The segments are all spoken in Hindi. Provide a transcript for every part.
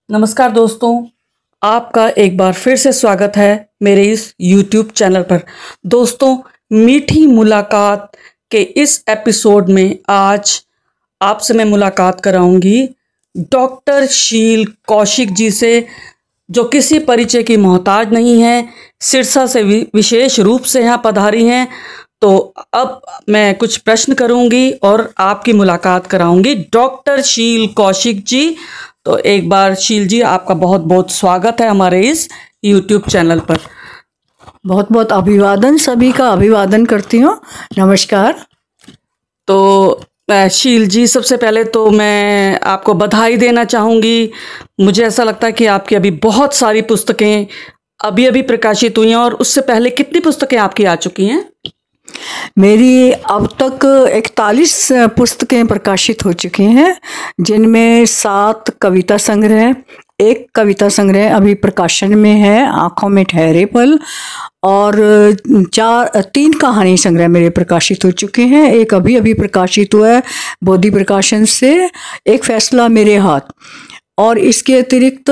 नमस्कार दोस्तों, आपका एक बार फिर से स्वागत है मेरे इस YouTube चैनल पर। दोस्तों, मीठी मुलाकात के इस एपिसोड में आज आपसे मैं मुलाकात कराऊंगी डॉक्टर शील कौशिक जी से, जो किसी परिचय की मोहताज नहीं है। सिरसा से विशेष रूप से यहाँ पधारी हैं। तो अब मैं कुछ प्रश्न करूंगी और आपकी मुलाकात कराऊंगी डॉक्टर शील कौशिक जी। तो एक बार शील जी, आपका बहुत बहुत स्वागत है हमारे इस YouTube चैनल पर। बहुत बहुत अभिवादन, सभी का अभिवादन करती हूँ। नमस्कार। तो शील जी, सबसे पहले तो मैं आपको बधाई देना चाहूँगी। मुझे ऐसा लगता है कि आपकी अभी बहुत सारी पुस्तकें अभी अभी प्रकाशित हुई हैं, और उससे पहले कितनी पुस्तकें आपकी आ चुकी हैं? मेरी अब तक 41 पुस्तकें प्रकाशित हो चुकी हैं, जिनमें 7 कविता संग्रह, 1 कविता संग्रह अभी प्रकाशन में है, आँखों में ठहरे पल, और 3 कहानी संग्रह मेरे प्रकाशित हो चुके हैं। एक अभी अभी प्रकाशित हुआ है बोधि प्रकाशन से, एक फैसला मेरे हाथ। और इसके अतिरिक्त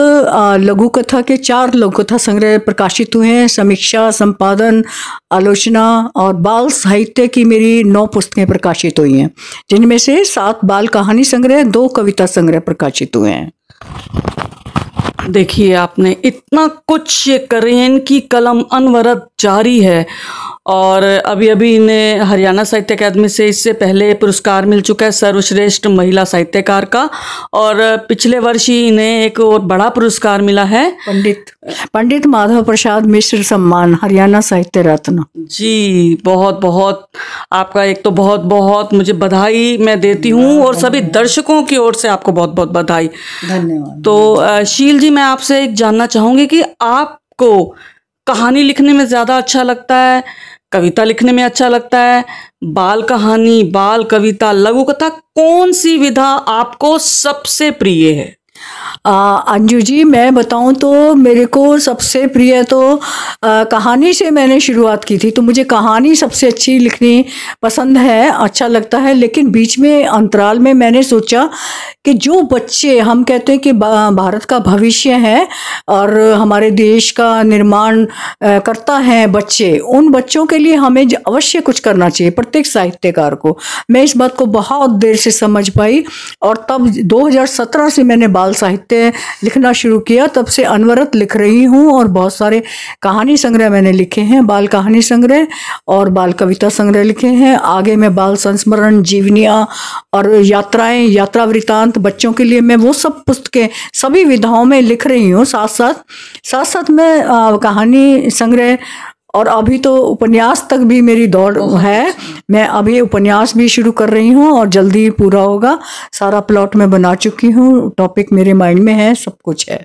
लघु कथा के 4 लघु कथा संग्रह प्रकाशित हुए हैं। समीक्षा, संपादन, आलोचना और बाल साहित्य की मेरी 9 पुस्तकें प्रकाशित हुई हैं, जिनमें से 7 बाल कहानी संग्रह, 2 कविता संग्रह प्रकाशित हुए हैं। देखिए, आपने इतना कुछ, ये करेन की कलम अनवरत जारी है। और अभी अभी इन्हें हरियाणा साहित्य अकादमी से इससे पहले पुरस्कार मिल चुका है सर्वश्रेष्ठ महिला साहित्यकार का, और पिछले वर्ष ही इन्हें एक और बड़ा पुरस्कार मिला है, पंडित माधव प्रसाद मिश्र सम्मान, हरियाणा साहित्य रत्न। जी, बहुत बहुत आपका एक तो बहुत बहुत मुझे बधाई मैं देती हूँ, और सभी दर्शकों की ओर से आपको बहुत बहुत बधाई। धन्यवाद। तो शील जी, मैं आपसे एक जानना चाहूँगी कि आपको कहानी लिखने में ज़्यादा अच्छा लगता है, कविता लिखने में अच्छा लगता है, बाल कहानी, बाल कविता, लघु कथा, कौन सी विधा आपको सबसे प्रिय है? अंजू जी, मैं बताऊं तो मेरे को सबसे प्रिय तो कहानी से मैंने शुरुआत की थी, तो मुझे कहानी सबसे अच्छी लिखनी पसंद है, अच्छा लगता है। लेकिन बीच में अंतराल में मैंने सोचा कि जो बच्चे, हम कहते हैं कि भारत का भविष्य है और हमारे देश का निर्माण करता है बच्चे, उन बच्चों के लिए हमें अवश्य कुछ करना चाहिए, प्रत्येक साहित्यकार को। मैं इस बात को बहुत देर से समझ पाई, और तब 2017 से मैंने बाल साहित्य लिखना शुरू किया। तब से अनवरत लिख रही हूँ, और बहुत सारे कहानी संग्रह मैंने लिखे हैं, बाल कहानी संग्रह और बाल कविता संग्रह लिखे हैं। आगे मैं बाल संस्मरण, जीवनियाँ और यात्राएं, यात्रा वृतांत बच्चों के लिए, मैं वो सब पुस्तकें सभी विधाओं में लिख रही हूँ। साथ साथ मैं कहानी संग्रह, और अभी तो उपन्यास तक भी मेरी दौड़ है। मैं अभी उपन्यास भी शुरू कर रही हूँ, और जल्दी पूरा होगा। सारा प्लॉट मैं बना चुकी हूँ, टॉपिक मेरे माइंड में है, सब कुछ है।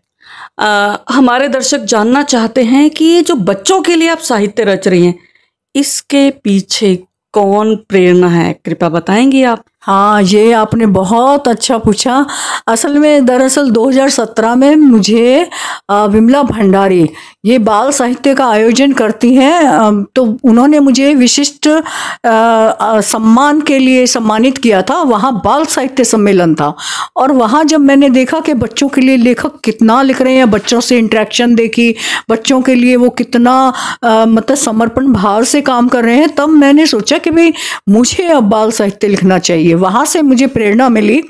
हमारे दर्शक जानना चाहते हैं कि ये जो बच्चों के लिए आप साहित्य रच रही हैं, इसके पीछे कौन प्रेरणा है, कृपया बताएंगी आप? हाँ, ये आपने बहुत अच्छा पूछा। असल में दरअसल 2017 में मुझे विमला भंडारी ये बाल साहित्य का आयोजन करती हैं, तो उन्होंने मुझे विशिष्ट सम्मान के लिए सम्मानित किया था। वहाँ बाल साहित्य सम्मेलन था, और वहाँ जब मैंने देखा कि बच्चों के लिए लेखक कितना लिख रहे हैं, बच्चों से इंटरेक्शन देखी, बच्चों के लिए वो कितना मतलब समर्पण भाव से काम कर रहे हैं, तब मैंने सोचा कि भाई मुझे अब बाल साहित्य लिखना चाहिए। वहाँ से मुझे प्रेरणा मिली,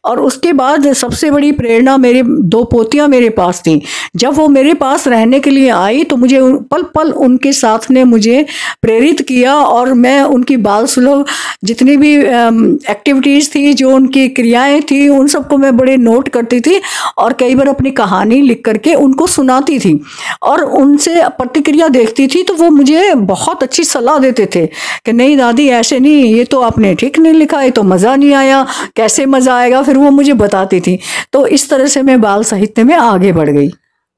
और उसके बाद सबसे बड़ी प्रेरणा, मेरे 2 पोतियाँ मेरे पास थीं। जब वो मेरे पास रहने के लिए आई, तो मुझे पल पल उनके साथ ने मुझे प्रेरित किया, और मैं उनकी बाल सुलभ जितनी भी एक्टिविटीज़ थी, जो उनकी क्रियाएं थी, उन सबको मैं बड़े नोट करती थी, और कई बार अपनी कहानी लिख करके उनको सुनाती थी, और उनसे प्रतिक्रिया देखती थी। तो वो मुझे बहुत अच्छी सलाह देते थे कि नहीं दादी, ऐसे नहीं, ये तो आपने ठीक नहीं लिखा, है तो मज़ा नहीं आया, कैसे मज़ा आएगा, फिर वो मुझे बताती थी। तो इस तरह से मैं बाल साहित्य में आगे बढ़ गई।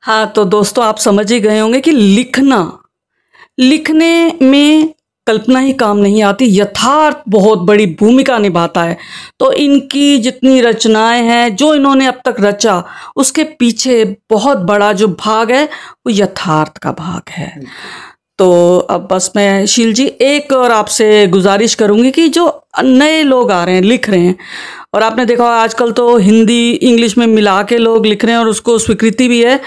हाँ, तो दोस्तों, आप समझ ही गए होंगे कि लिखने में कल्पना ही काम नहीं आती, यथार्थ बहुत बड़ी भूमिका निभाता है। तो इनकी जितनी रचनाएं हैं, जो इन्होंने अब तक रचा, उसके पीछे बहुत बड़ा जो भाग है, वो यथार्थ का भाग है। तो अब बस मैं शील जी एक और आपसे गुजारिश करूंगी कि जो नए लोग आ रहे हैं, लिख रहे हैं, और आपने देखा होगा आजकल तो हिंदी इंग्लिश में मिला के लोग लिख रहे हैं और उसको स्वीकृति भी है।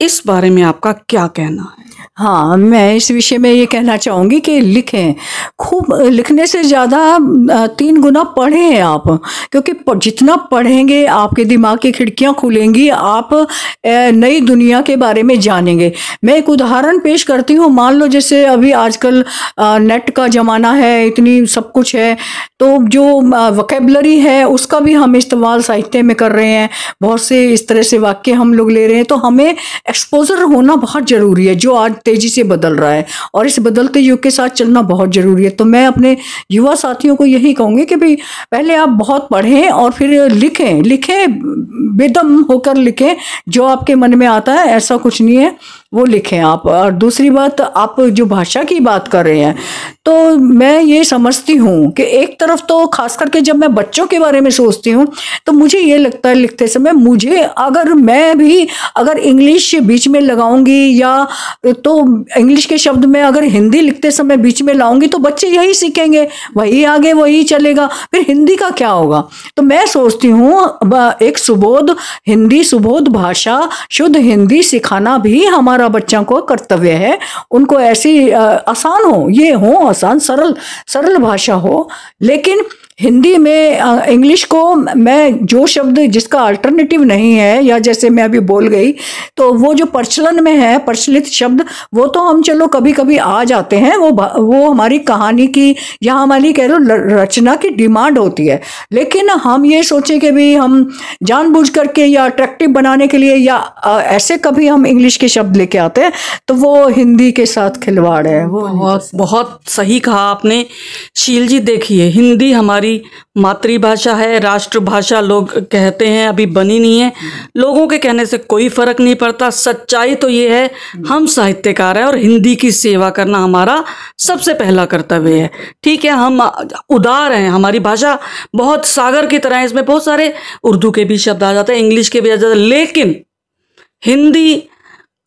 इस बारे में आपका क्या कहना है? हाँ, मैं इस विषय में ये कहना चाहूँगी कि लिखें, खूब लिखने से ज़्यादा 3 गुना पढ़ें आप, क्योंकि जितना पढ़ेंगे आपके दिमाग की खिड़कियाँ खुलेंगी, आप नई दुनिया के बारे में जानेंगे। मैं एक उदाहरण पेश करती हूँ। मान लो जैसे अभी आजकल नेट का ज़माना है, इतनी सब कुछ है, तो जो वोकेबलरी है उसका भी हम इस्तेमाल साहित्य में कर रहे हैं। बहुत से इस तरह से वाक्य हम लोग ले रहे हैं, तो हमें एक्सपोजर होना बहुत ज़रूरी है, जो आज तेजी से बदल रहा है, और इस बदलते युग के साथ चलना बहुत ज़रूरी है। तो मैं अपने युवा साथियों को यही कहूँगी कि भाई पहले आप बहुत पढ़ें और फिर लिखें बेदम होकर लिखें, जो आपके मन में आता है, ऐसा कुछ नहीं है, वो लिखें आप। और दूसरी बात, आप जो भाषा की बात कर रहे हैं, तो मैं ये समझती हूँ कि एक तरफ तो खास करके जब मैं बच्चों के बारे में सोचती हूँ तो मुझे ये लगता है लिखते समय, मैं भी अगर इंग्लिश बीच में लगाऊंगी या तो इंग्लिश के शब्द में अगर हिंदी लिखते समय बीच में लाऊंगी तो बच्चे यही सीखेंगे, वही आगे वही चलेगा, फिर हिंदी का क्या होगा। तो मैं सोचती हूँ एक सुबोध भाषा, शुद्ध हिंदी सिखाना भी हमारा बच्चों को कर्तव्य है। उनको ऐसी आसान आसान सरल भाषा हो, लेकिन हिंदी में इंग्लिश को मैं जो शब्द जिसका अल्टरनेटिव नहीं है, या जैसे मैं अभी बोल गई, तो वो जो प्रचलन में है प्रचलित शब्द, वो तो हम चलो कभी कभी आ जाते हैं, वो हमारी कहानी की या हमारी कह लो रचना की डिमांड होती है। लेकिन हम ये सोचें कि भी हम जानबूझ करके या अट्रैक्टिव बनाने के लिए या ऐसे कभी हम इंग्लिश के शब्द लेके आते हैं, तो वो हिंदी के साथ खिलवाड़ है। वो बहुत सही कहा आपने शील जी। देखिए, हिंदी हमारी मातृभाषा है, राष्ट्रभाषा लोग कहते हैं, अभी बनी नहीं है। लोगों के कहने से कोई फर्क नहीं पड़ता। सच्चाई तो ये है, हम साहित्यकार हैं और हिंदी की सेवा करना हमारा सबसे पहला कर्तव्य है। ठीक है, हम उदार हैं, हमारी भाषा बहुत सागर की तरह है, इसमें बहुत सारे उर्दू के भी शब्द आ जाते हैं, इंग्लिश के भी आ जाते हैं, लेकिन हिंदी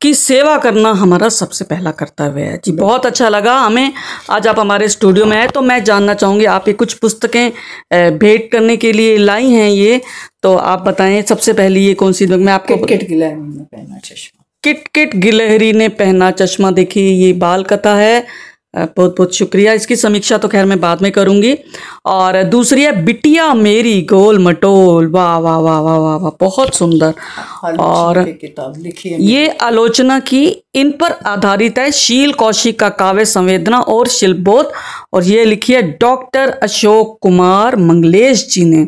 की सेवा करना हमारा सबसे पहला कर्तव्य है। जी, बहुत अच्छा लगा हमें आज आप हमारे स्टूडियो में आए। तो मैं जानना चाहूँगी, आप ये कुछ पुस्तकें भेंट करने के लिए लाई हैं, ये तो आप बताएं। सबसे पहली ये कौन सी? मैं आपको किट गिलहरी ने पहना चश्मा। किट गिलहरी ने पहना चश्मा। देखिए, ये बाल कथा है। बहुत बहुत शुक्रिया। इसकी समीक्षा तो खैर मैं बाद में करूंगी। और दूसरी है बिटिया मेरी गोल मटोल। वाह वाह वाह वाह वाह वाह, बहुत सुंदर। और किताब लिखी है, ये आलोचना की इन पर आधारित है, शील कौशिक का काव्य संवेदना और शिल्पबोध, और ये लिखी है डॉक्टर अशोक कुमार मंगलेश जी ने।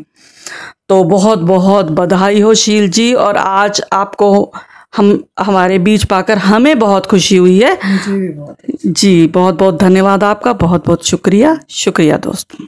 तो बहुत बहुत बधाई हो शील जी, और आज आपको हमारे बीच पाकर हमें बहुत खुशी हुई है। मुझे भी बहुत। जी, बहुत बहुत धन्यवाद आपका, बहुत बहुत शुक्रिया। शुक्रिया दोस्तों।